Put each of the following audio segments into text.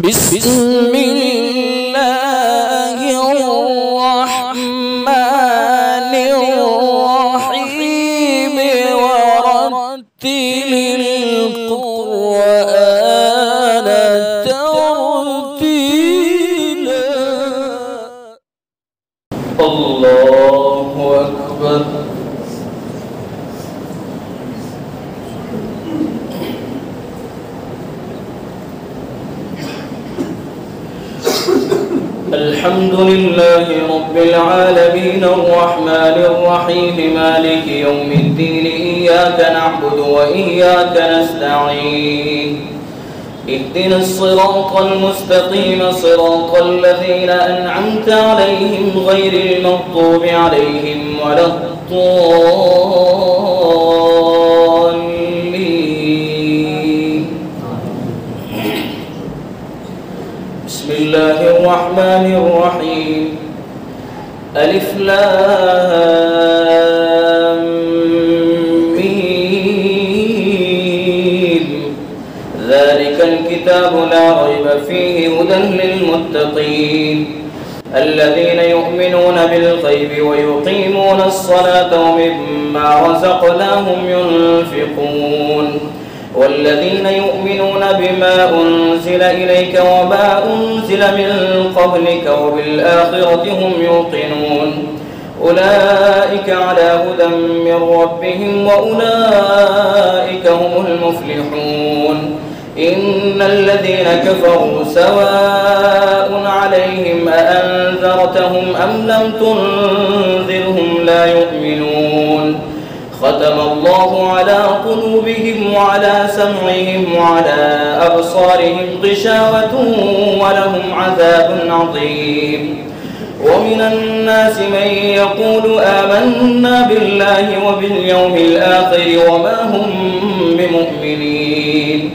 بسم الله الرحمن الرحيم ورتل القرآن ترتيلا. الله أكبر. الحمد لله رب العالمين الرحمن الرحيم مالك يوم الدين إياك نعبد وإياك نستعين اهدنا الصراط المستقيم صراط الذين أنعمت عليهم غير المغضوب عليهم ولا الضالين. بسم الله الرحمن الرحيم. ألف لام ميم ذلك الكتاب لا ريب فيه هدى للمتقين الذين يؤمنون بالغيب ويقيمون الصلاة ومما رزقناهم ينفقون والذين يؤمنون بما أنزل إليك وما أنزل من قبلك وبالآخرة هم يوقنون أولئك على هدى من ربهم وأولئك هم المفلحون. إن الذين كفروا سواء عليهم أأنذرتهم أم لم تنذرهم لا يؤمنون. ختم الله على قلوبهم وعلى سمعهم وعلى أبصارهم غشاوة ولهم عذاب عظيم. ومن الناس من يقول آمنا بالله وباليوم الآخر وما هم بمؤمنين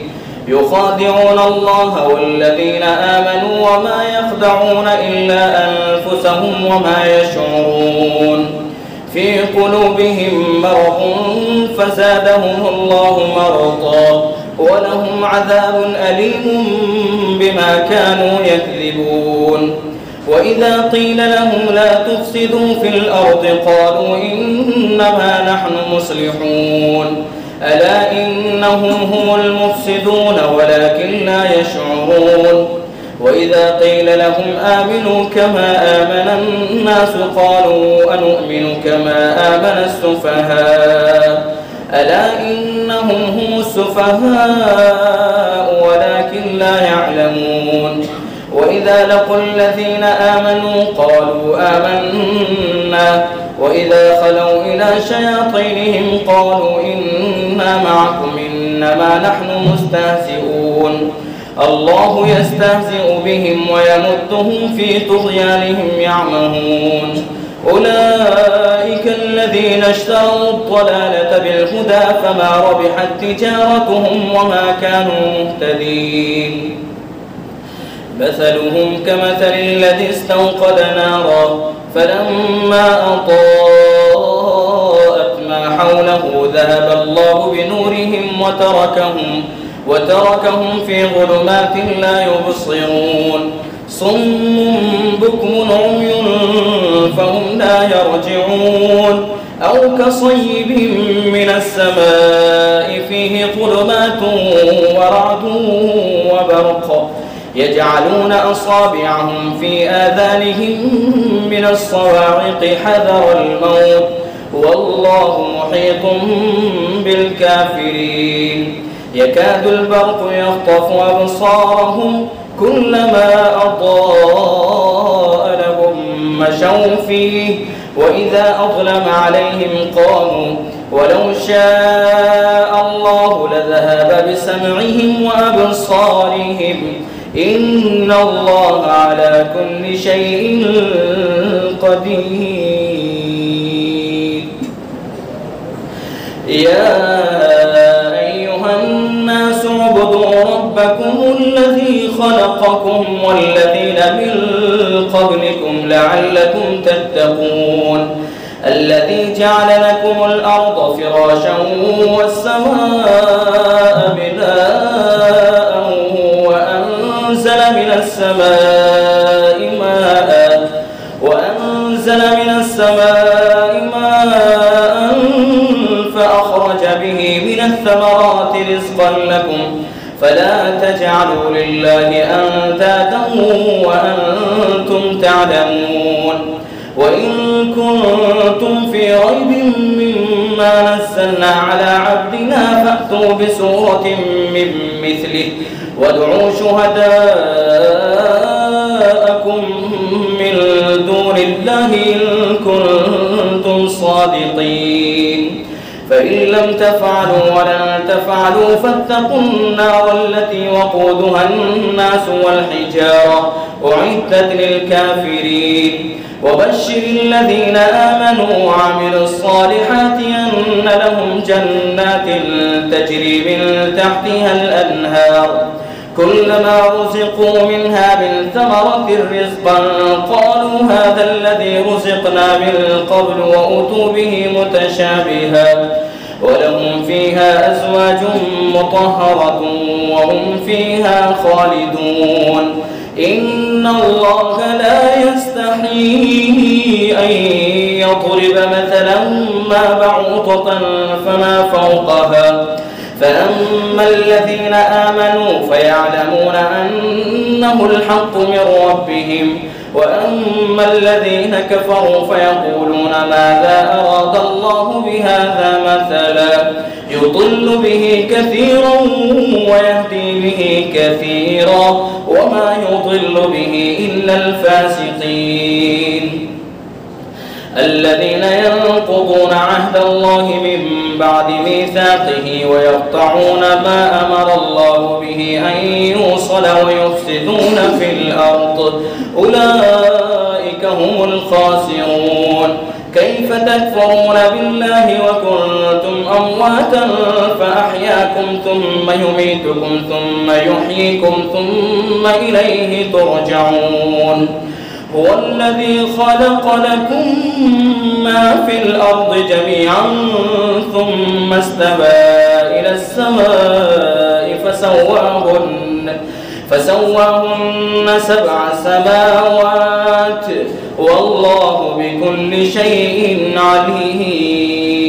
يخادعون الله والذين آمنوا وما يخدعون إلا أنفسهم وما يشعرون. في قلوبهم مرض فزادهم الله مرضا ولهم عذاب أليم بما كانوا يكذبون. وإذا قيل لهم لا تفسدوا في الأرض قالوا إنما نحن مصلحون ألا إنهم هم المفسدون ولكن لا يشعرون. وإذا قيل لهم آمنوا كما آمن الناس قالوا أنؤمن كما آمن السفهاء ألا إنهم هم السفهاء ولكن لا يعلمون. وإذا لقوا الذين آمنوا قالوا آمنا وإذا خلوا إلى شياطينهم قالوا إنا معكم إنما نحن مستهزئون. الله يستهزئ بهم ويمدهم في طغيانهم يعمهون. أولئك الذين اشتروا الضلالة بالهدى فما ربحت تجارتهم وما كانوا مهتدين. مثلهم كمثل الذي استوقد نارا فلما أضاءت ما حوله ذهب الله بنورهم وتركهم في ظلمات لا يبصرون. صم بكم عمي فهم لا يرجعون أو كصيب من السماء فيه ظلمات ورعد وبرق يجعلون أصابعهم في آذانهم من الصواعق حذر الموت والله محيط بالكافرين. يكاد البرق يخطف أبصارهم كلما أضاء لهم مشوا فيه وإذا أظلم عليهم قاموا ولو شاء الله لذهب بسمعهم وأبصارهم إن الله على كل شيء قدير. يا أيها الناس اعبدوا ربكم الذي خلقكم والذين من قبلكم لعلكم تتقون الذي جعل لكم الأرض فراشا والسماء بناء وأنزل من السماء ماء فأخرج به من الثمرات رزقا لكم فلا تجعلوا لله أندادا وأنتم تعلمون وإن كنتم في ريب مما نزلنا على عبدنا فأتوا بسورة من مثله وادعوا شهداءكم من دون الله إن كنتم صادقين فإن لم تفعلوا ولن تفعلوا فاتقوا النار التي وقودها الناس والحجارة أعدت للكافرين وبشر الذين آمنوا وعملوا الصالحات أن لهم جنات تجري من تحتها الأنهار كلما رزقوا منها من ثمرة رزقا قالوا هذا الذي رزقنا من قبل وأتوا به متشابها ولهم فيها أزواج مطهرة وهم فيها خالدون إن الله لا يستحيي أن يضرب مثلا ما بعوضة فما فوقها فأما الذين آمنوا فيعلمون أنه الحق من ربهم وأما الذين كفروا فيقولون ماذا أراد الله بهذا مثلا يضل به كثيرا ويهدي به كثيرا وما يضل به إلا الفاسقين الذين ينقضون عهد الله من بعد ميثاقه ويقطعون ما أمر الله به أن يوصل ويفسدون في الأرض أولئك هم الخاسرون كيف تكفرون بالله وكنتم أمواتا فأحياكم ثم يميتكم ثم يحييكم ثم إليه ترجعون هو الذي خلق لكم ما في الأرض جميعا ثم استوى إلى السماء فسواهن 7 سماوات والله بكل شيء عليم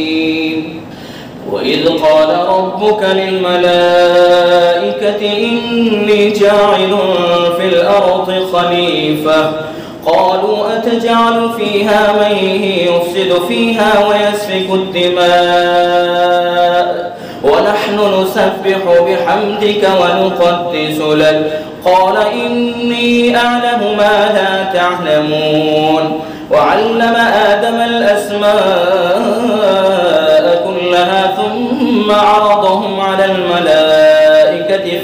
وإذ قال ربك للملائكة إني جاعل في الأرض خليفة قالوا أتجعل فيها من يفسد فيها ويسفك الدماء ونحن نسبح بحمدك ونقدس لك قال إني أعلم ما لا تعلمون وعلم آدم الأسماء كلها ثم عرضهم على الملائكة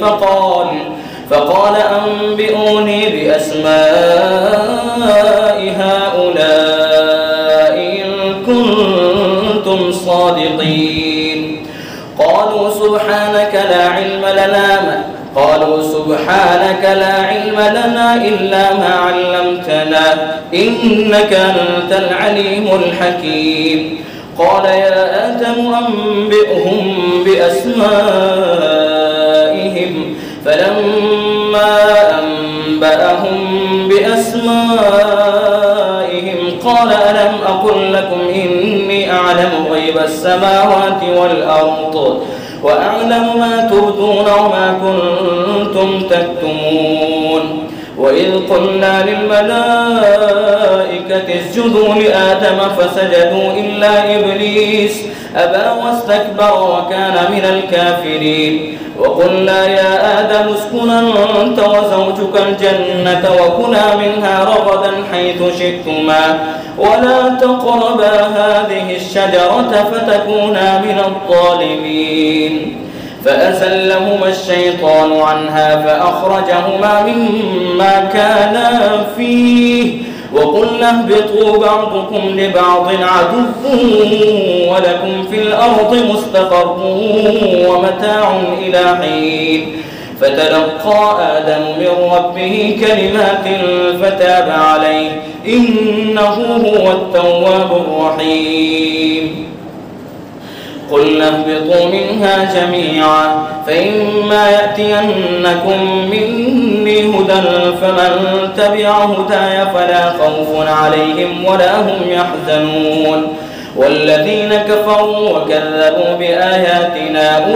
فقال أنبئوني بأسماء هؤلاء إن كنتم صادقين قالوا سبحانك لا علم لنا إلا ما علمتنا إنك أنت العليم الحكيم قال يا آدم أنبئهم بأسمائهم فلما أنبأهم بأسمائهم قال ألم أقل لكم إني أعلم غيب السماوات والأرض وأعلم ما تبدون وما كنتم تكتمون وإذ قلنا للملائكة اسجدوا لآدم فسجدوا إلا إبليس أبى واستكبر وكان من الكافرين وقلنا يا آدم اسكن أنت وزوجك الجنة وكلا منها رغدا حيث شئتما ولا تقربا هذه الشجرة فتكونا من الظالمين فأزلهما الشيطان عنها فأخرجهما مما كانا فيه وقلنا اهبطوا بعضكم لبعض عدو ولكم في الأرض مستقر ومتاع إلى حين فتلقى آدم من ربه كلمات فتاب عليه إنه هو التواب الرحيم قلنا اهبطوا منها جميعا فإما يأتينكم مني هدى فمن تبع هداي فلا خوف عليهم ولا هم يحزنون والذين كفروا وكذبوا بآياتنا أولئك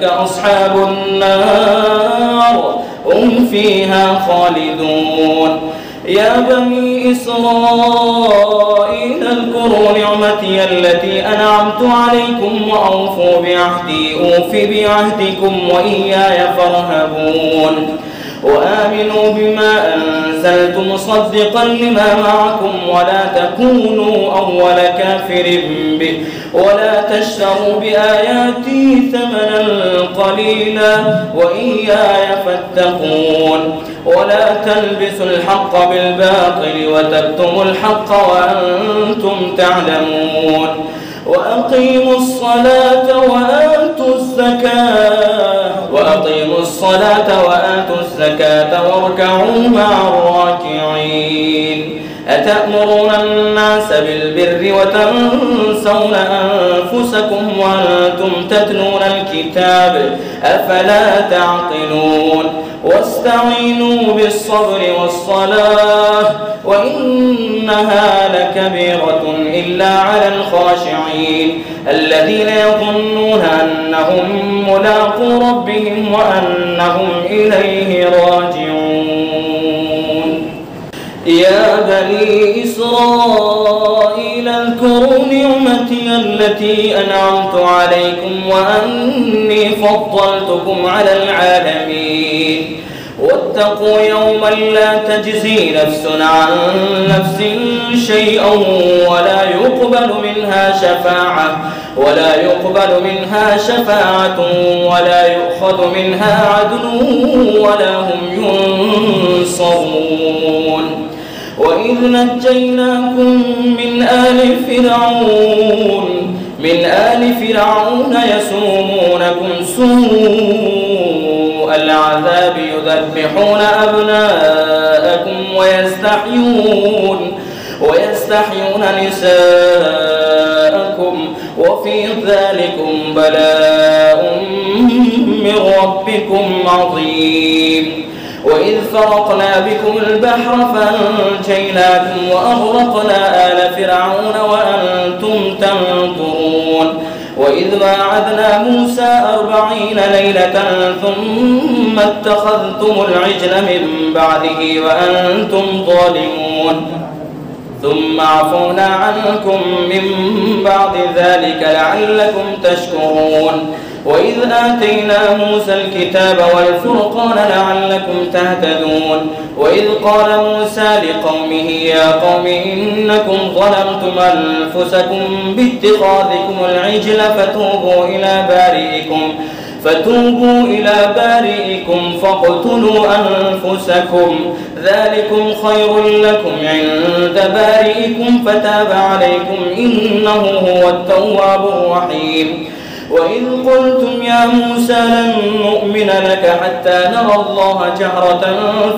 أصحاب النار هم فيها خالدون يا بني إسرائيل اذكروا نعمتي التي أنعمت عليكم وأوفوا بعهدي أوف بعهدكم وإياي فارهبون وآمنوا بما أنزلت مصدقا لما معكم ولا تكونوا أول كافر به ولا تشتروا بآياتي ثمنا قليلا وإياي فاتقون ولا تلبسوا الحق بالباطل وتكتموا الحق وأنتم تعلمون وأقيموا الصلاة وآتوا الزكاة واركعوا مع الراكعين أتأمرون الناس بالبر وتنسون أنفسكم وأنتم تتلون الكتاب أفلا تعقلون واستعينوا بالصبر والصلاة وإنها لكبيرة إلا على الخاشعين الذين يظنون أنهم ملاقو ربهم وأنهم إليه راجعون يا بني إسرائيل اذكروا نعمتي التي أنعمت عليكم وأني فضلتكم على العالمين واتقوا يوما لا تجزي نفس عن نفس شيئا ولا يقبل منها شفاعة ولا يؤخذ منها عدل ولا هم ينصرون وإذ نجيناكم من آل فرعون يسومونكم سوء العذاب يذبحون أبناءكم ويستحيون نساءكم وفي ذلكم بلاء من ربكم عظيم وإذ فرقنا بكم البحر فأنجيناكم وأغرقنا آل فرعون وأنتم تنظرون وإذ واعدنا موسى 40 ليلة ثم اتخذتم العجل من بعده وأنتم ظالمون ثم عفونا عنكم من بعد ذلك لعلكم تشكرون وإذ آتينا موسى الكتاب والفرقان لعلكم تهتدون وإذ قال موسى لقومه يا قوم إنكم ظلمتم أنفسكم باتخاذكم العجل فتوبوا إلى بارئكم فاقتلوا أنفسكم ذلكم خير لكم عند بارئكم فتاب عليكم إنه هو التواب الرحيم وإذ قلتم يا موسى لن نؤمن لك حتى نرى الله جهرة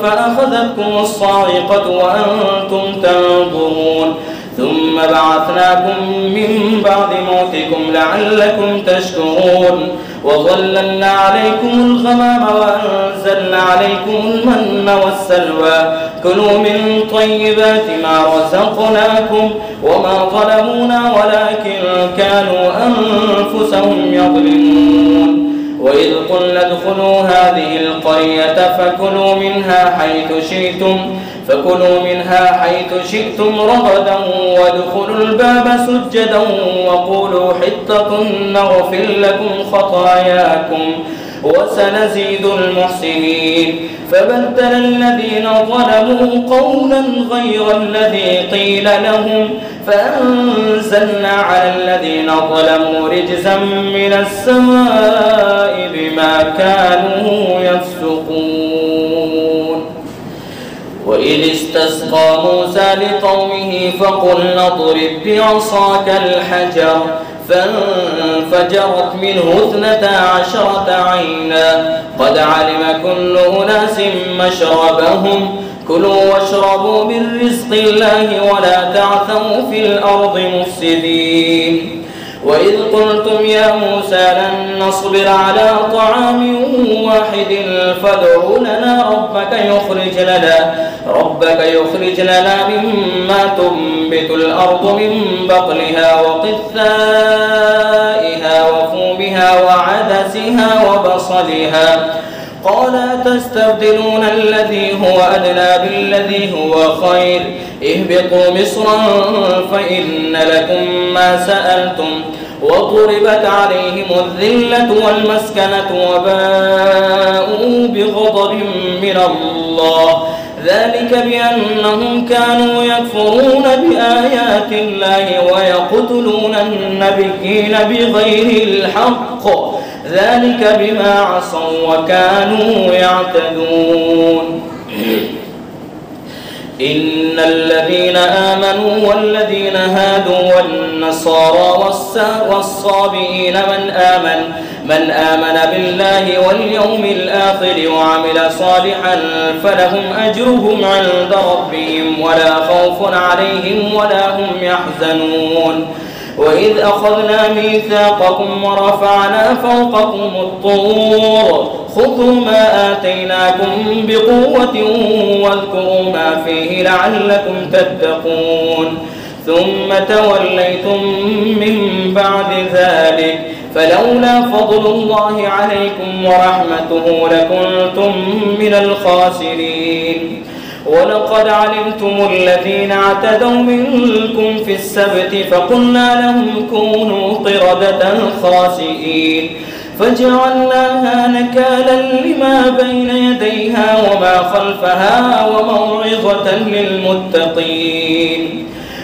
فأخذتكم الصاعقة وأنتم تنظرون ثم بعثناكم من بعد موتكم لعلكم تشكرون وظللنا عليكم الغمام وأنزلنا عليكم المن والسلوى كلوا من طيبات ما رزقناكم وما ظلمونا ولكن كانوا أنفسهم يظلمون وإذ قلنا ادخلوا هذه القرية فكلوا منها حيث شئتم رغدا وادخلوا الباب سجدا وقولوا حطة نغفر لكم خطاياكم وسنزيد المحسنين فبدل الذين ظلموا قولا غير الذي قيل لهم فأنزلنا على الذين ظلموا رجزا من السماء بما كانوا يفسقون وإذ استسقى موسى لقومه فقلنا اضرب بعصاك الحجر فانفجرت منه 12 عينا قد علم كل أناس مشربهم كلوا واشربوا من رزق الله ولا تعثوا في الأرض مفسدين وإذ قلتم يا موسى لن نصبر على طعام واحد فادع لنا ربك يخرج لنا مما تنبت الأرض من بقلها وقثائها وفومها وعدسها وبصلها قال تستبدلون الذي هو أدنى بالذي هو خير اهبطوا مصرا فإن لكم ما سألتم وضربت عليهم الذلة والمسكنة وباءوا بغضب من الله ذلك بأنهم كانوا يكفرون بآيات الله ويقتلون النبيين بغير الحق ذلك بما عصوا وكانوا يعتدون إن الذين آمنوا والذين هادوا والنصارى والصابئين من آمن بالله واليوم الآخر وعمل صالحا فلهم أجرهم عند ربهم ولا خوف عليهم ولا هم يحزنون وإذ أخذنا ميثاقكم ورفعنا فوقكم الطور خذوا ما آتيناكم بقوة واذكروا ما فيه لعلكم تتقون ثم توليتم من بعد ذلك فلولا فضل الله عليكم ورحمته لكنتم من الخاسرين ولقد علمتم الذين اعتدوا منكم في السبت فقلنا لهم كونوا قردة خاسئين فجعلناها نكالا لما بين يديها وما خلفها وموعظة للمتقين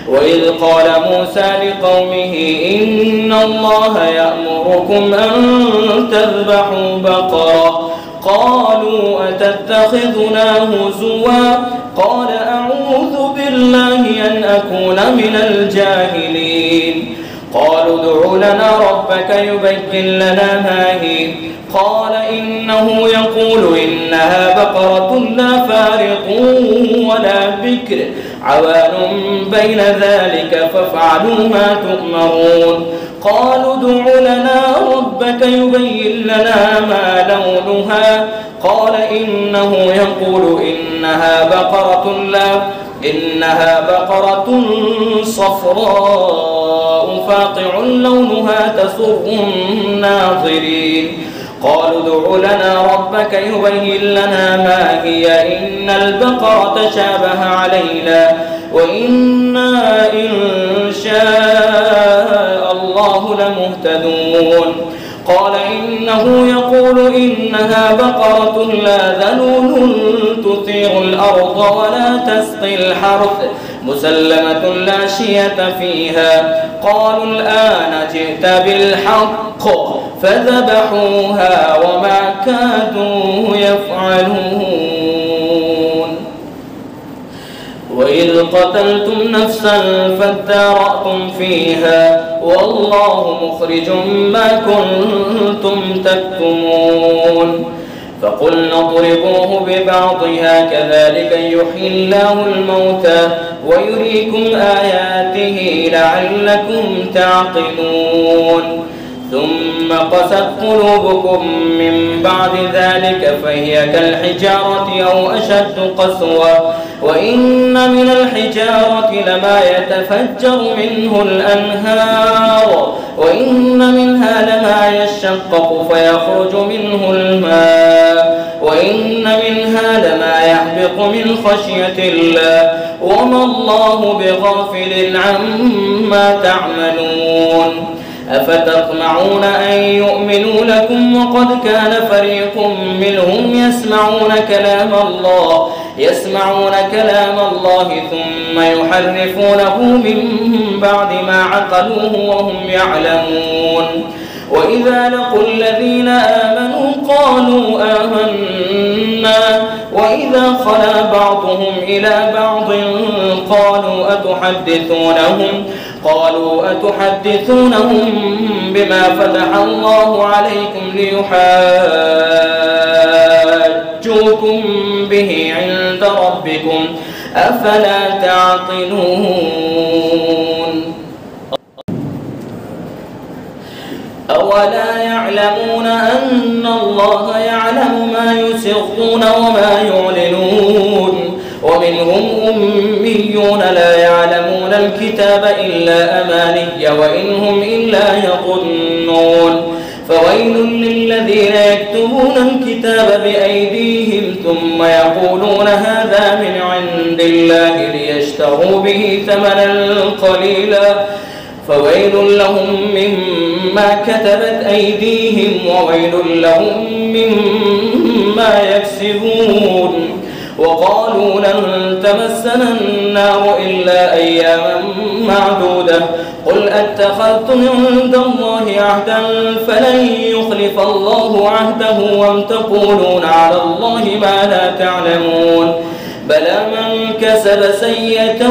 وإذ قال موسى لقومه إن الله يأمركم أن تذبحوا بقرة قالوا أتتخذنا هزوا قال أعوذ بالله أن أكون من الجاهلين قالوا ادع لنا ربك يبين لنا ما هي قال إنه يقول إنها بقرة لا فارق ولا بكر عوان بين ذلك فافعلوا ما تؤمرون قالوا ادع لنا ربك يبين لنا ما لونها قال إنه يقول إنها بقرة صفراء فاقع لونها تسر الناظرين قالوا ادع لنا ربك يبين لنا ما هي إن البقرة تشابه علينا وإنا إن شاء الله لمهتدون قال إنه يقول إنها بقرة لا ذلول تثير الأرض ولا تسقي الحرث مسلمة لا شية فيها قالوا الآن جئت بالحق فذبحوها وما كادوا يفعلون وإذ قتلتم نفسا فادارأتم فيها والله مخرج ما كنتم تكتمون فقلنا اضربوه ببعضها كذلك يحيي الله الموتى ويريكم آياته لعلكم تعقلون ثم قست قلوبكم من بعد ذلك فهي كالحجارة أو أشد قسوة وإن من الحجارة لما يتفجر منه الأنهار وإن منها لما يشقق فيخرج منه الماء وإن منها لما يهبط من خشية الله وما الله بغافل عما تعملون أفتطمعون أن يؤمنوا لكم وقد كان فريق منهم يسمعون كلام الله ثم يحرفونه من بعد ما عقلوه وهم يعلمون وإذا لقوا الذين آمنوا قالوا آمنا وإذا خلا بعضهم إلى بعض قالوا أتحدثونهم بما فتح الله عليكم ليحاجوكم به عند ربكم أفلا تعقلون أولا يعلمون أن الله يعلم ما يسرون وما يعلنون ومنهم أميون لا يعلمون الكتاب إلا أماني وإن هم إلا يظنون فويل للذين يكتبون الكتاب بأيديهم ثم يقولون هذا من عند الله ليشتروا به ثمنا قليلا فويل لهم مما كتبت أيديهم وويل لهم مما يكسبون وقالوا لن تمسنا النار إلا أياما معدودة قل أتخذتم عند الله عهدا فلن يخلف الله عهده وأم تقولون على الله ما لا تعلمون بلى من كسب سيئة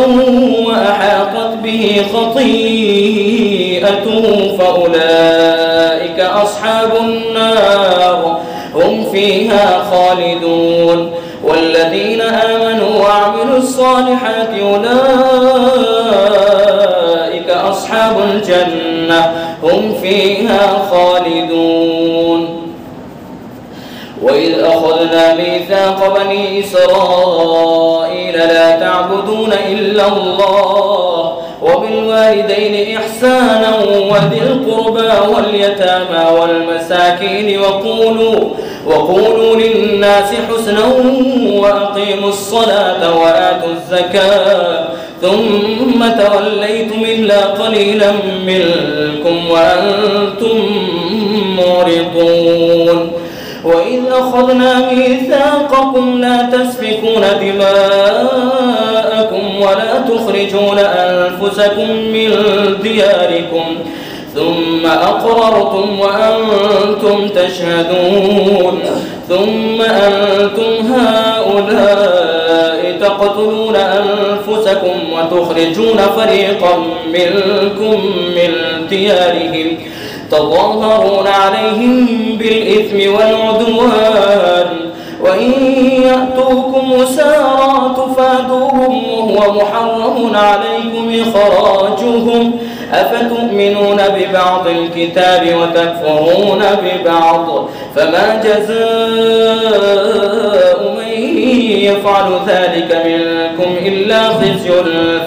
وأحاطت به خطيئته فأولئك أصحاب النار هم فيها خالدون والذين آمنوا وعملوا الصالحات أولئك أصحاب الجنة هم فيها خالدون وإذ أخذنا ميثاق بني إسرائيل لا تعبدون إلا الله وبالوالدين إحسانا وذي القربى واليتامى والمساكين وقولوا للناس حسنا وأقيموا الصلاة وآتوا الزكاة ثم توليتم إلا قليلا منكم وأنتم معرضون وإذ أخذنا ميثاقكم لا تسفكون دماءكم ولا تخرجون أنفسكم من دياركم ثم أقررتم وأنتم تشهدون ثم أنتم هؤلاء تقتلون أنفسكم وتخرجون فريقا منكم من ديارهم تظاهرون عليهم بالإثم والعدوان وإن يأتوكم أسارى تفادوهم وهو محرم عليكم إخراجهم أفتؤمنون ببعض الكتاب وتكفرون ببعض فما جزاء من يفعل ذلك منكم إلا خزي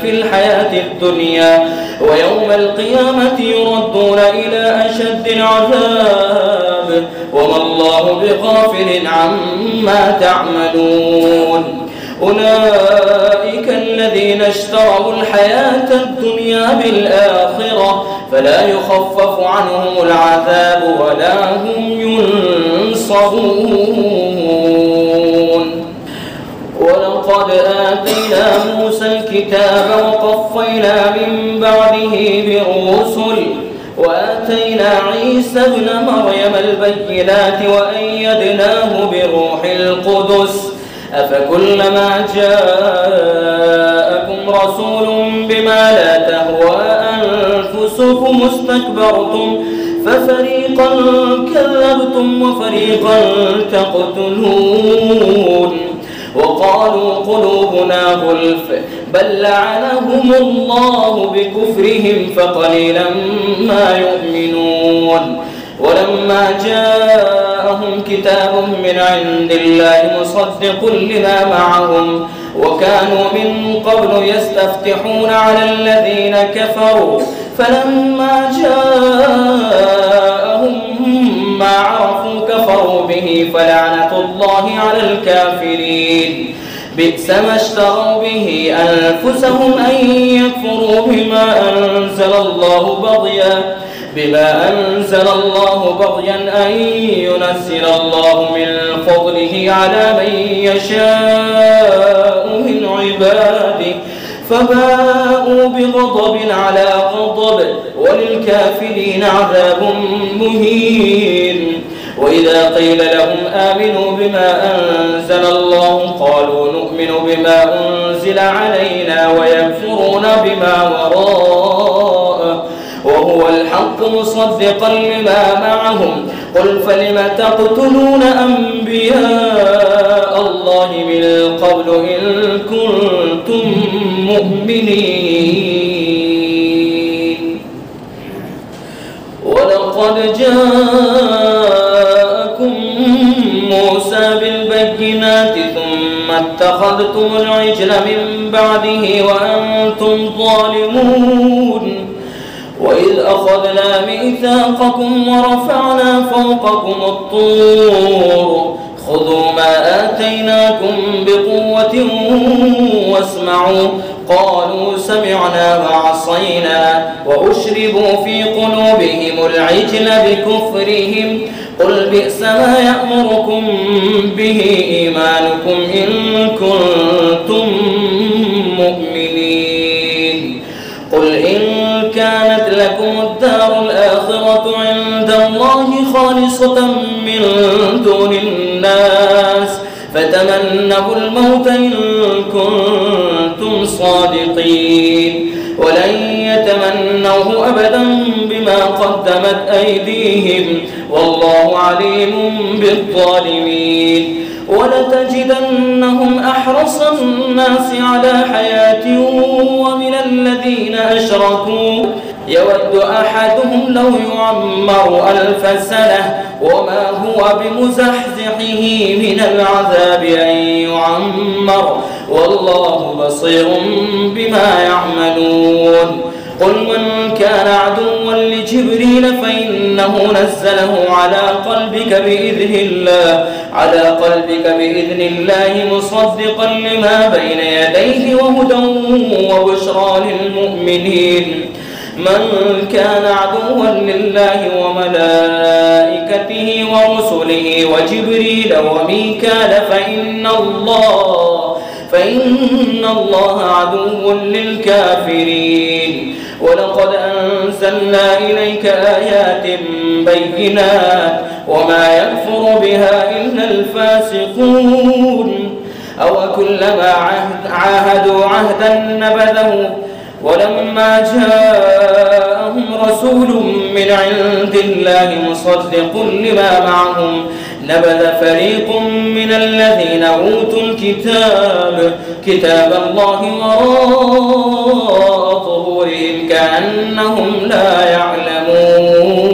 في الحياة الدنيا ويوم القيامة يردون إلى أشد العذاب وما الله بغافل عما تعملون أولئك الذين اشتروا الحياة الدنيا بالآخرة فلا يخفف عنهم العذاب ولا هم ينصرون ولقد آتينا موسى الكتاب وقفينا من بعده بالرسل وآتينا عيسى ابن مريم البينات وأيدناه بروح القدس أفكلما جاءكم رسول بما لا تهوى أنفسكم استكبرتم ففريقا كذبتم وفريقا تقتلون وقالوا قلوبنا غلف بل لعنهم الله بكفرهم فقليلا ما يؤمنون ولما جاءهم كتاب من عند الله مصدق لما معهم وكانوا من قبل يستفتحون على الذين كفروا فلما جاءهم ما عرفوا كفروا به فلعنة الله على الكافرين بئس ما اشتروا به أنفسهم أن يكفروا بما أنزل الله بغيا أن ينزل الله من فضله على من يشاء من عباده فباءوا بغضب على غضب وللكافرين عذاب مهين وإذا قيل لهم آمنوا بما أنزل الله قالوا نؤمن بما أنزل علينا ويكفرون بما وراءه وهو الحق مصدقا لما معهم قل فلم تقتلون أنبياء الله من قبل إن كنتم مؤمنين ولقد البينات ثم اتخذتم العجل من بعده وأنتم ظالمون وإذ أخذنا ميثاقكم ورفعنا فوقكم الطور خذوا ما آتيناكم بقوة واسمعوا قالوا سمعنا وعصينا وأشربوا في قلوبهم العجل بكفرهم قل بئس ما يأمركم به إيمانكم إن كنتم مؤمنين قل إن كانت لكم الدار الآخرة عند الله خالصة من دون الناس فتمنوا الموت إن كنتم صادقين ولن يتمنوه أبدا بما قدمت أيديهم والله عليم بالظالمين ولتجدنهم أحرص الناس على حياة ومن الذين أشركوا يود أحدهم لو يعمر 1000 سنة وما هو بمزحزحه من العذاب أن يعمر والله بصير بما يعملون قل من كان عدوا لجبريل فإنه نزله على قلبك بإذن الله مصدقا لما بين يديه وهدى وبشرى للمؤمنين من كان عدوا لله وملائكته ورسله وجبريل وميكال فإن الله عدو للكافرين ولقد أنزلنا إليك آيات بينات وما يكفر بها إلا الفاسقون أو كلما عاهدوا عهدا نبذه ولما جاءهم رسول من عند الله مصدق لما معهم نبذ فريق من الذين أوتوا كتاب الله وراء ظهورهم كأنهم لا يعلمون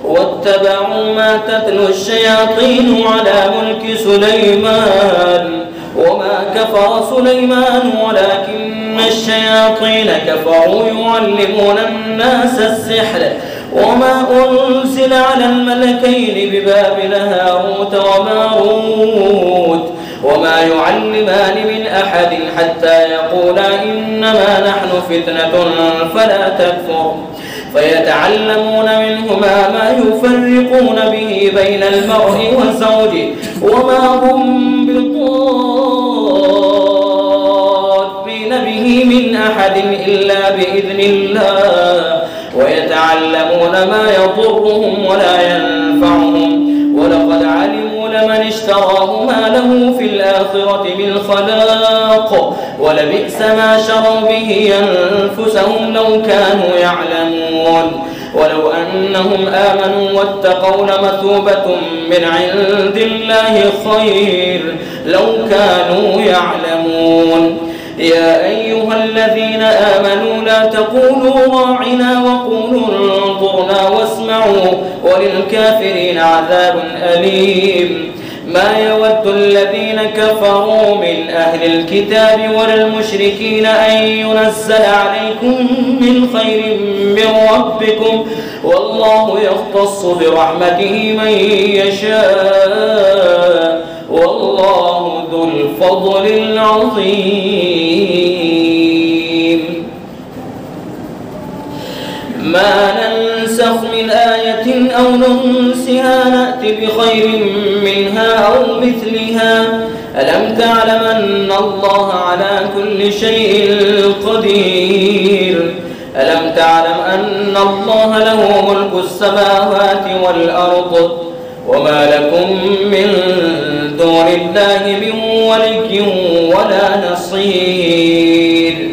واتبعوا ما تتلو الشياطين على ملك سليمان وما كفر سليمان ولكن الشياطين كفروا يعلمون الناس السحر وما أنزل على الملكين ببابل هاروت وماروت وما يعلمان من أحد حتى يقولا إنما نحن فتنة فلا تكفر فيتعلمون منهما ما يفرقون به بين المرء وزوجه وما هم بضارين به من أحد إلا بإذن الله ويتعلمون ما يضرهم ولا ينفعهم ولقد علموا لمن اشتراه ما له في الآخرة من خلاق ولبئس ما شروا به أنفسهم لو كانوا يعلمون ولو أنهم آمنوا واتقوا لمثوبة من عند الله خير لو كانوا يعلمون يا أيها الذين آمنوا لا تقولوا راعنا وقولوا انظرنا واسمعوا وللكافرين عذاب أليم ما يود الذين كفروا من أهل الكتاب ولا المشركين أن ينزل عليكم من خير من ربكم والله يختص برحمته من يشاء والله ذو الفضل العظيم ما ننسخ من آية أو ننسها نأتي بخير منها أو مثلها ألم تعلم أن الله على كل شيء قدير ألم تعلم أن الله له ملك السماوات والأرض وما لكم من دون الله من ولي ولا نصير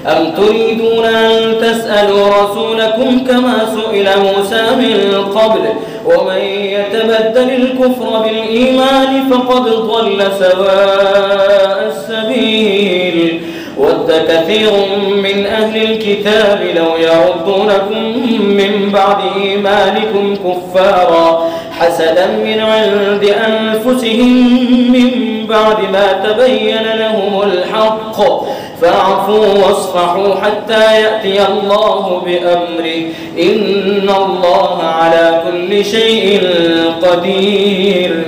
أم تريدون أن تسألوا رسولكم كما سئل موسى من قبل ومن يتبدل الكفر بالإيمان فقد ضل سواء السبيل ود كثير من أهل الكتاب لو يردونكم من بعد إيمانكم كفارا حسدا من عند أنفسهم من بعد ما تبين لهم الحق فاعفوا واصفحوا حتى يأتي الله بأمره إن الله على كل شيء قدير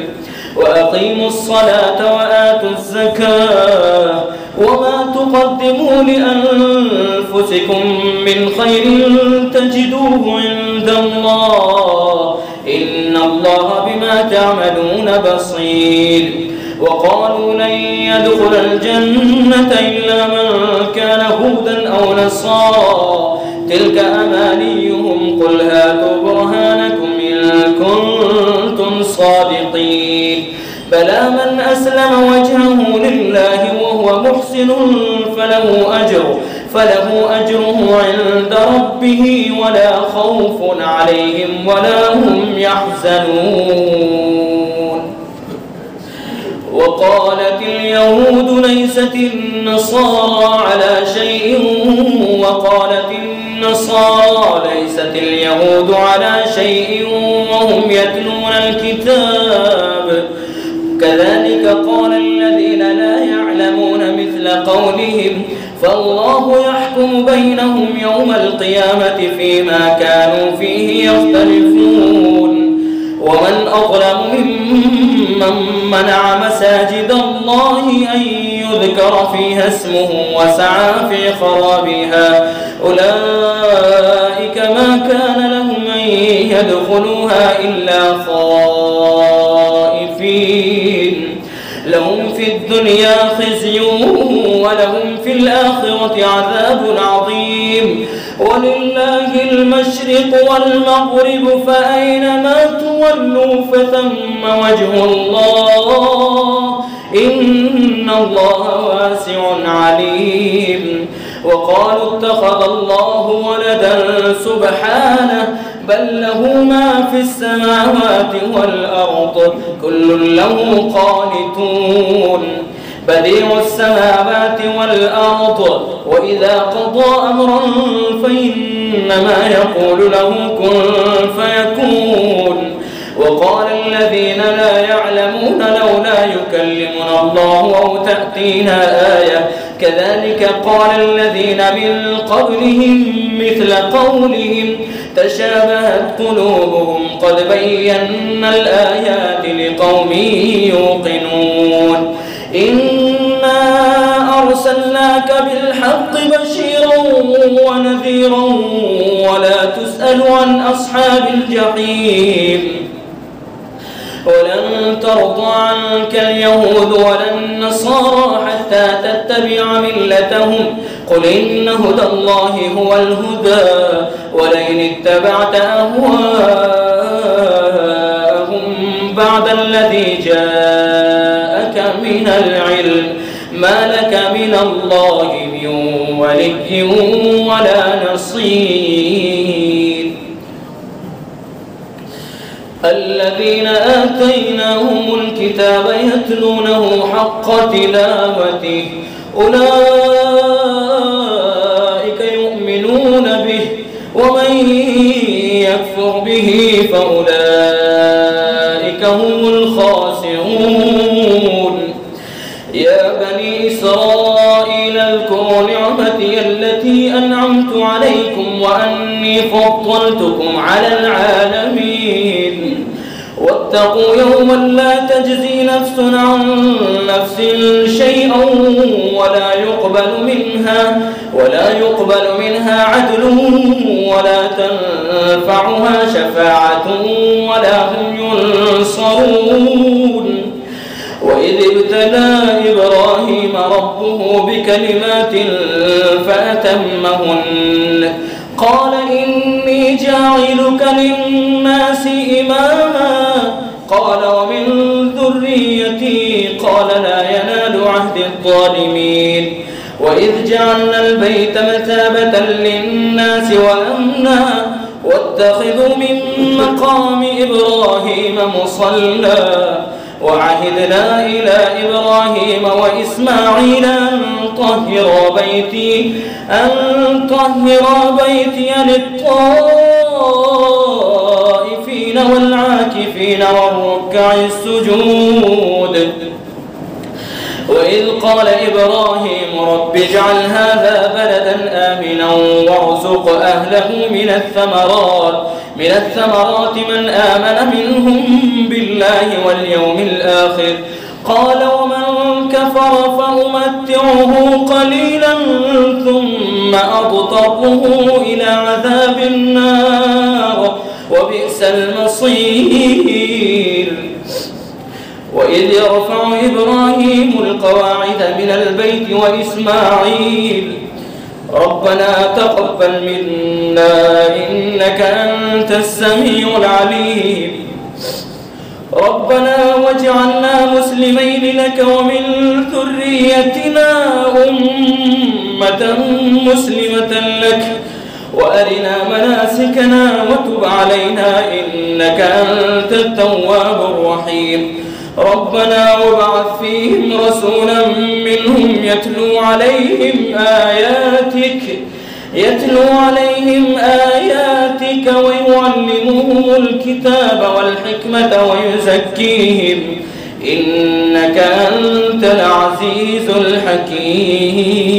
وأقيموا الصلاة وآتوا الزكاة وما تقدموا لأنفسكم من خير تجدوه عند الله إن الله بما تعملون بصير وقالوا لن يدخل الجنة إلا من كان هودا أو نصارى تلك أمانيهم قل هاتوا برهانكم إن كنتم صادقين بلى من أسلم وجهه لله وهو محسن فله أجره عند ربه ولا خوف عليهم ولا هم يحزنون وقالت اليهود ليست النصارى على شيء وقالت النصارى ليست اليهود على شيء وهم يتلون الكتاب كذلك قال الذين لا يعلمون مثل قولهم فالله يحكم بينهم يوم القيامة فيما كانوا فيه يختلفون ومن أظلم ممن منع مساجد الله أن يذكر فيها اسمه وسعى في خرابها أولئك ما كان لهم أن يدخلوها إلا خائفين لهم في الدنيا خزي ولهم في الآخرة عذاب عظيم ولله المشرق والمغرب فأينما تولوا فثم وجه الله إن الله واسع عليم وقالوا اتخذ الله ولدا سبحانه بل له ما في السماوات والأرض كل له قانتون بديع السماوات والأرض وإذا قضى أمرا فإنما يقول له كن فيكون وقال الذين لا يعلمون لولا يكلمنا الله أو تأتينا آية كذلك قال الذين من قبلهم مثل قولهم تشابهت قلوبهم قد بينا الآيات لقوم يوقنون إنا أرسلناك بالحق بشيرا ونذيرا ولا تسأل عن أصحاب الجحيم ولن ترضى عنك اليهود ولا النصارى حتى تتبع ملتهم قل إن هدى الله هو الهدى ولئن اتبعت أهواءهم بعد الذي جاءك من العلم ما لك من الله من ولي ولا نصير الذين آتيناهم الكتاب يتلونه حق تلاوته أولئك يؤمنون به ومن يكفر به فأولئك هم الخاسرون يا بني إسرائيل اذكروا نعمتي التي أنعمت عليكم وأني فضلتكم على العالمين واتقوا يوما لا تجزي نفس عن نفس شيئا ولا يقبل منها عدل ولا تنفعها شفاعة ولا هم ينصرون وإذ ابتلى إبراهيم ربه بكلمات فأتمهن قال إني جاعلك للناس إماما قال ومن ذريتي قال لا ينال عهد الظالمين وإذ جعلنا البيت مثابة للناس وأمنا واتخذوا من مقام إبراهيم مصلى وعهدنا إلى إبراهيم وإسماعيل أن طهر بيتي للطائفين الساجدين والعاكفين والركع السجود. وإذ قال إبراهيم رب اجعل هذا بلدا آمنا وارزق أهله من الثمرات من آمن منهم بالله واليوم الآخر قال ومن كفر فأمتعه قليلا ثم أضطره إلى عذاب النار وبئس المصير. وإذ يرفع إبراهيم القواعد من البيت وإسماعيل ربنا تقبل منا إنك أنت السميع العليم ربنا واجعلنا مسلمين لك ومن ذريتنا أمة مسلمة لك وأرنا مناسكنا وتب علينا إنك أنت التواب الرحيم ربنا وابعث فيهم رسولا منهم يتلو عليهم آياتك ويعلمهم الكتاب والحكمة ويزكيهم إنك أنت العزيز الحكيم.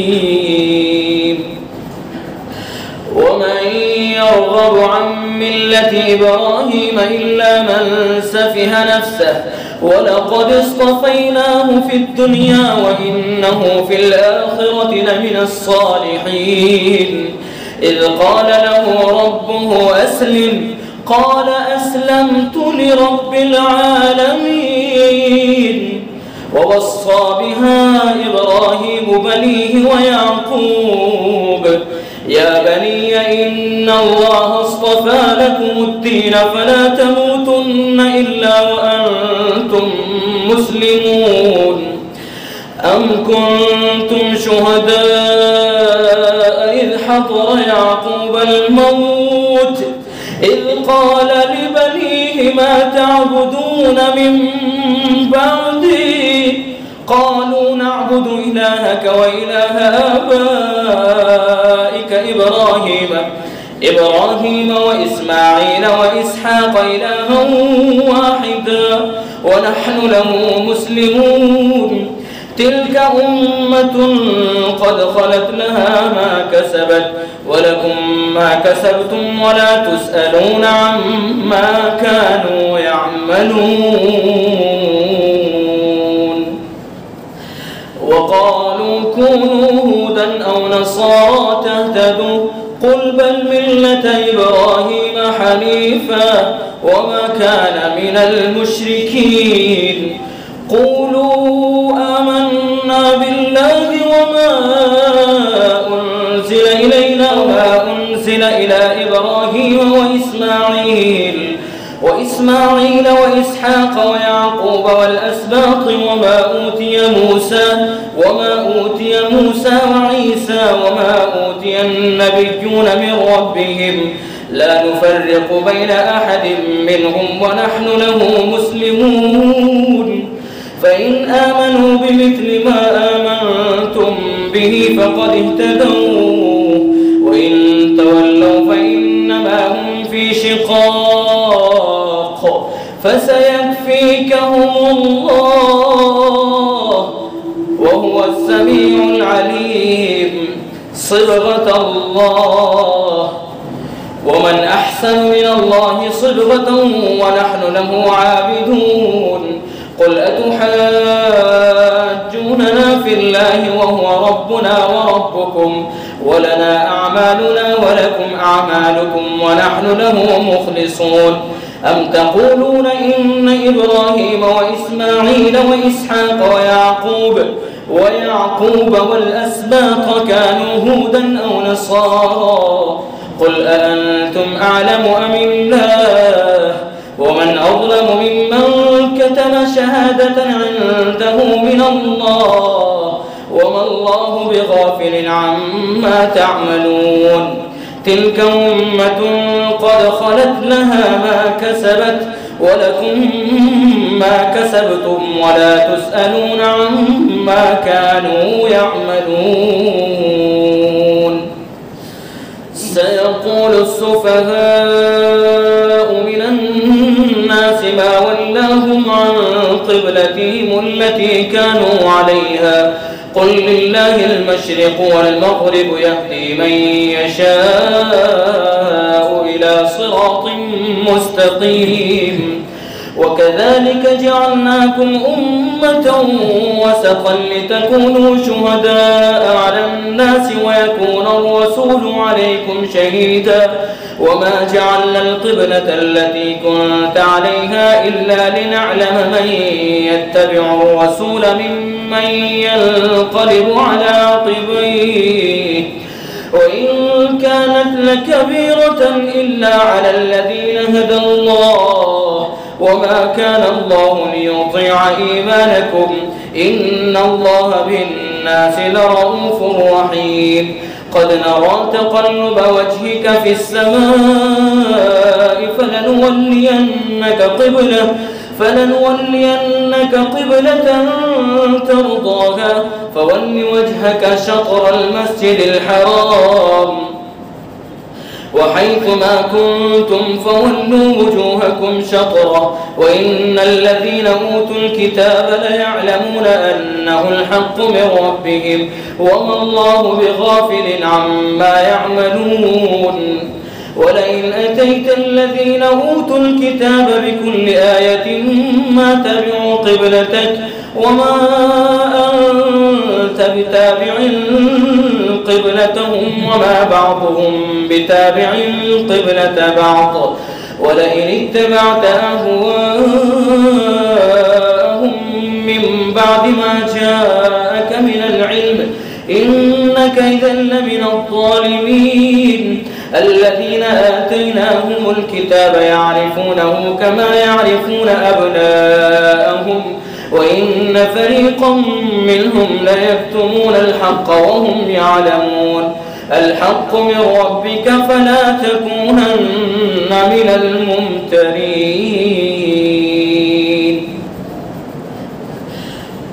ومن يرغب عن ملة إبراهيم إلا من سفه نفسه ولقد اصطفيناه في الدنيا وإنه في الآخرة لمن الصالحين. إذ قال له ربه أسلم قال أسلمت لرب العالمين. ووصى بها إبراهيم بنيه ويعقوب يا بني إن الله اصطفى لكم الدين فلا تموتن إلا وأنتم مسلمون. أم كنتم شهداء إذ حضر يعقوب الموت إذ قال لبنيه ما تعبدون من بعدي قالوا نعبد إلهك وإله آبائك إبراهيم وإسماعيل وإسحاق إلها واحدا ونحن له مسلمون. تلك أمة قد خلت لها ما كسبت ولكم ما كسبتم ولا تسألون عما كانوا يعملون. وقالوا كونوا هودا أو نصارى تهتدوا قل بل ملة إبراهيم حنيفا وما كان من المشركين. قولوا آمنا بالله وما أنزل إلينا وما أنزل إلى إبراهيم وإسماعيل وإسحاق ويعقوب والأسباط وما أوتي موسى وعيسى وما أوتي النبيون من ربهم لا نفرق بين أحد منهم ونحن له مسلمون. فإن آمنوا بمثل ما آمنتم به فقد اهتدوا وإن تولوا فإنما هم في شقاق فسيكفيكهم الله وهو السميع العليم. صبغة الله ومن أحسن من الله صبغة ونحن له عابدون. قل أتحاجوننا في الله وهو ربنا وربكم ولنا أعمالنا ولكم أعمالكم ونحن له مخلصون. أم تقولون إن إبراهيم وإسماعيل وإسحاق ويعقوب والأسباط كانوا هودا أو نصارى قل أأنتم أعلم أم الله ومن أظلم ممن كتم شهادة عنده من الله وما الله بغافل عما تعملون. تلك أمة قد خلت لها ما كسبت ولكم ما كسبتم ولا تسألون عما كانوا يعملون. سيقول السفهاء من الناس الناس ما ولاهم عن قبلتهم التي كانوا عليها قل لله المشرق والمغرب يهدي من يشاء إلى صراط مستقيم وكذلك جعلناكم أمة وسطا لتكونوا شهداء على الناس ويكون الرسول عليكم شهيدا وما جعلنا القبلة التي كنت عليها إلا لنعلم من يتبع الرسول ممن ينقلب على عقبيه وإن كانت لكبيرة إلا على الذين هدى الله وما كان الله ليضيع إيمانكم إن الله بالناس لرؤوف رحيم قد نرى تقلب وجهك في السماء فلنولينك قبلة ترضاها فول وجهك شطر المسجد الحرام وحيث ما كنتم فولوا وجوهكم شطره وإن الذين أوتوا الكتاب ليعلمون أنه الحق من ربهم وما الله بغافل عما يعملون ولئن أتيت الذين أوتوا الكتاب بكل آية ما تبعوا قبلتك وما أنت بتابع قبلتهم وما بعضهم بتابع قبلة بعض ولئن اتبعت أهواءهم من بعد ما جاءك من العلم إنك إذا لمن الظالمين الذين آتيناهم الكتاب يعرفونه كما يعرفون أبناءهم وإن فريقا منهم ليكتمون الحق وهم يعلمون الحق من ربك فلا تكونن من الممترين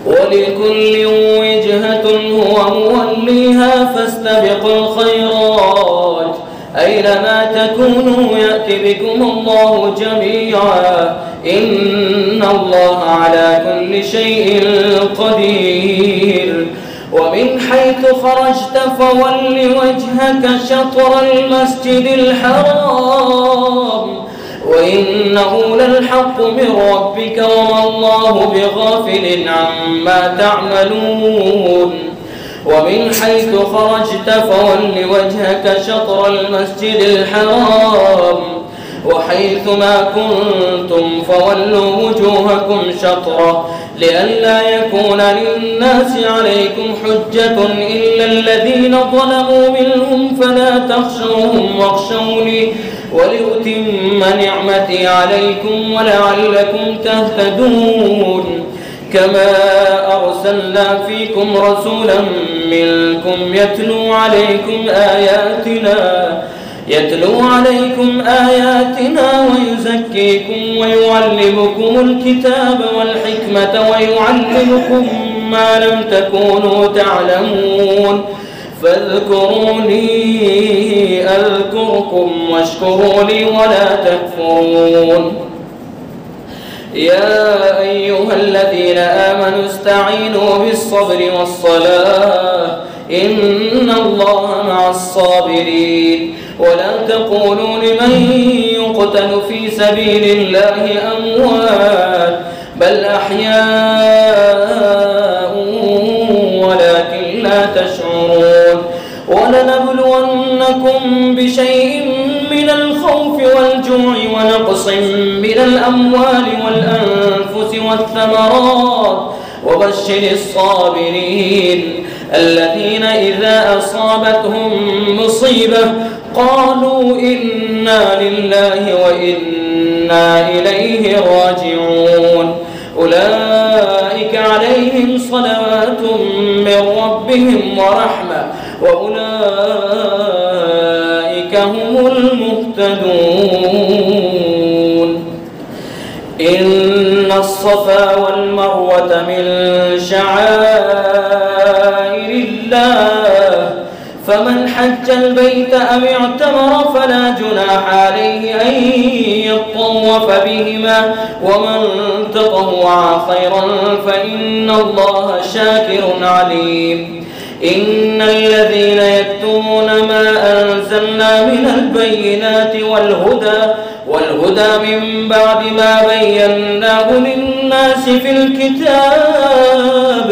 ولكل وجهة هو موليها فاستبقوا الخيرات أينما تكونوا يأتي بكم الله جميعا إن الله على كل شيء قدير ومن حيث خرجت فول وجهك شطر المسجد الحرام وإنه للحق من ربك وما الله بغافل عما تعملون ومن حيث خرجت فول وجهك شطر المسجد الحرام وحيث ما كنتم فولوا وجوهكم شطره لئلا يكون للناس عليكم حجة إلا الذين ظلموا منهم فلا تخشوهم واخشوني ولأتم نعمتي عليكم ولعلكم تهتدون كما أرسلنا فيكم رسولا منكم يتلو عليكم آياتنا ويزكيكم ويعلمكم الكتاب والحكمة ويعلمكم ما لم تكونوا تعلمون فاذكروني أذكركم واشكروا لي ولا تكفرون يا أيها الذين آمنوا استعينوا بالصبر والصلاة إن الله مع الصابرين ولا تقولوا لمن يقتل في سبيل الله أموات بل أحياء ولكن لا تشعرون ولنبلونكم بشيء من الخوف والجوع ونقص من الأموال والأنفس والثمرات وبشر الصابرين الذين إذا أصابتهم مصيبة قالوا إنا لله وإنا إليه راجعون أولئك عليهم صلوات من ربهم ورحمة وأولئك هم المهتدون إن الصفا والمروة من شعائر الله فمن حج البيت أو اعتمر فلا جناح عليه أن يطوف بهما ومن تطوع خيرا فإن الله شاكر عليم. إن الذين يكتمون ما أنزلنا من البينات والهدى من بعد ما بيناه للناس في الكتاب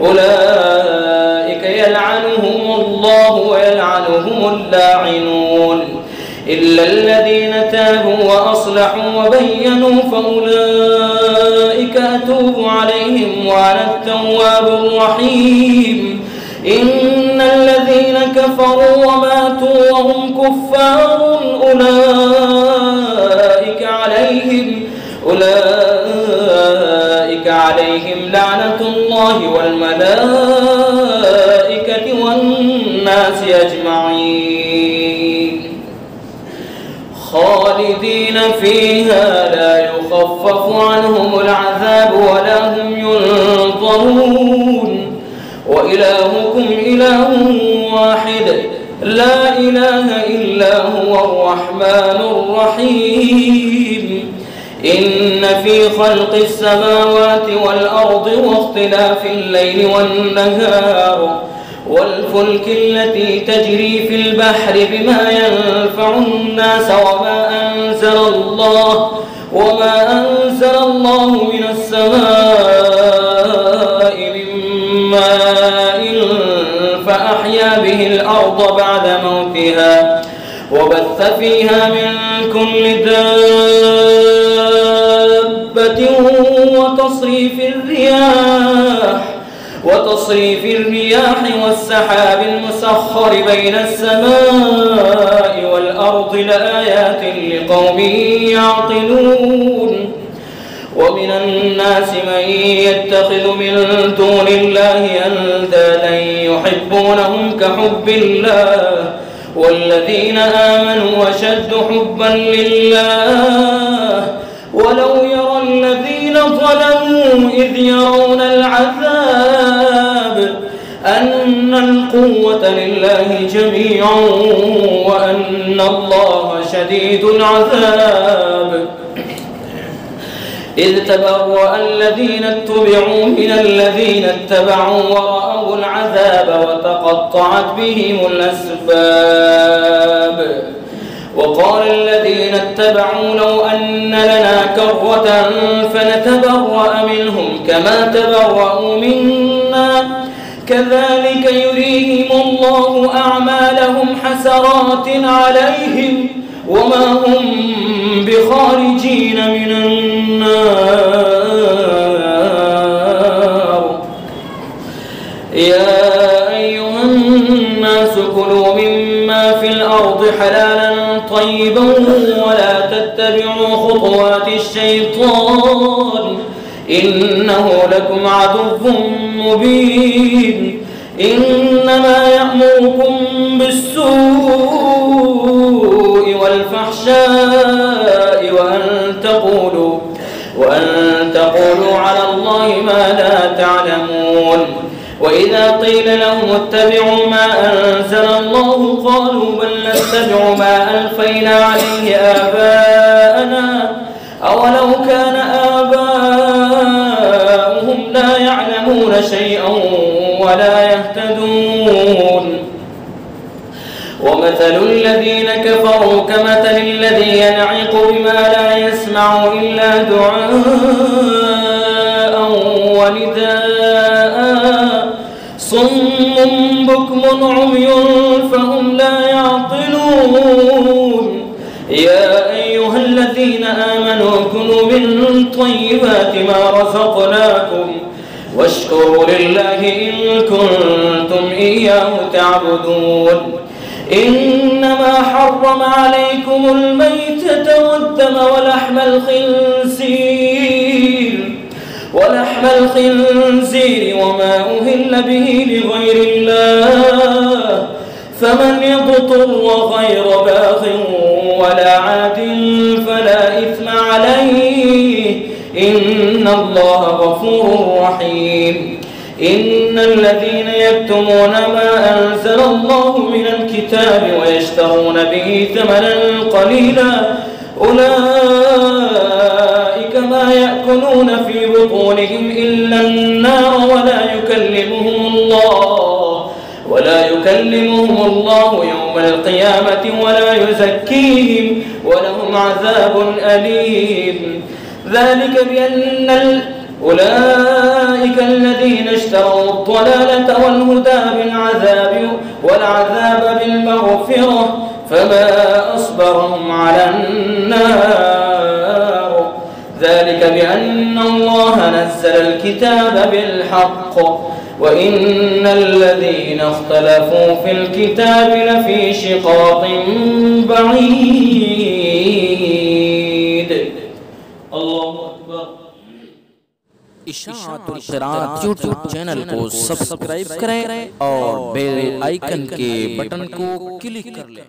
أولئك يلعنهم الله ويلعنهم اللاعنون إلا الذين تابوا وأصلحوا وبينوا فأولئك أتوب عليهم وأنا التواب الرحيم. إن الذين كفروا وماتوا وهم كفار أولئك عليهم لعنة الله والملائكة والناس أجمعين خالدين فيها لا يخفف عنهم العذاب ولا هم ينظرون وإلهكم إله واحد لا إله إلا هو الرحمن الرحيم. إن في خلق السماوات والأرض واختلاف الليل والنهار والفلك التي تجري في البحر بما ينفع الناس وما أنزل الله من السماء من ماء فأحيا به الأرض بعد موتها وبث فيها من كل دابة وتصريف الرياح والسحاب المسخر بين السماء والأرض لآيات لقوم يعقلون. ومن الناس من يتخذ من دون الله أندادا يحبونهم كحب الله والذين آمنوا أشد حبا لله ولو يرى الذين ظلموا إذ يرون العذاب أن القوة لله جميعا وأن الله شديد العذاب. إذ تبرأ الذين اتبعوا من الذين اتبعوا ورأوا العذاب وتقطعت بهم الأسباب. وقال الذين اتبعوا لو أن لنا كرة فنتبرأ منهم كما تبرأوا منا كذلك يريهم الله أعمالهم حسرات عليهم وما هم بخارجين من النار. يا أيها الناس كلوا مما في الأرض حلالا طيبا ولا تتبعوا خطوات الشيطان إنه لكم عدو مبين. إنما يأمركم بالسوء والفحشاء وأن تقولوا على الله ما لا تعلمون. وإذا قيل لهم اتبعوا ما أنزل الله قالوا بل نتبع ما ألفينا عليه آباءنا أولو كان آباؤهم لا يعلمون شيئا ولا يهتدون. ومثل الذين كفروا كمثل الذي ينعق بما لا يسمع إلا دعاء ونداء صم بكم عمي فهم لا يعقلون. يا أيها الذين آمنوا كلوا من طيبات ما رزقناكم واشكروا لله إن كنتم إياه تعبدون. إنما حرم عليكم الميتة والدم ولحم الخنزير وما أهل به لغير الله فمن يضطر غير باغ ولا عاد فلا إثم عليه إن الله غفور رحيم. إن الذين يكتمون ما أنزل الله من الكتاب ويشترون به ثمنا قليلا أولئك ما يأكلون في بطونهم إلا النار ولا يكلمهم الله يوم القيامة ولا يزكيهم ولهم عذاب أليم. ذلك بأن أولئك الذين اشتروا الضلالة والهدى والعذاب بالمغفرة فما أصبرهم على النار. ذلك بأن الله نزل الكتاب بالحق وإن الذين اختلفوا في الكتاب لفي شقاق بعيد. الله أكبر. इशाअतुल क़िराअत YouTube channel को सब्सक्राइब करें और बेल आइकन के बटन को क्लिक कर लें।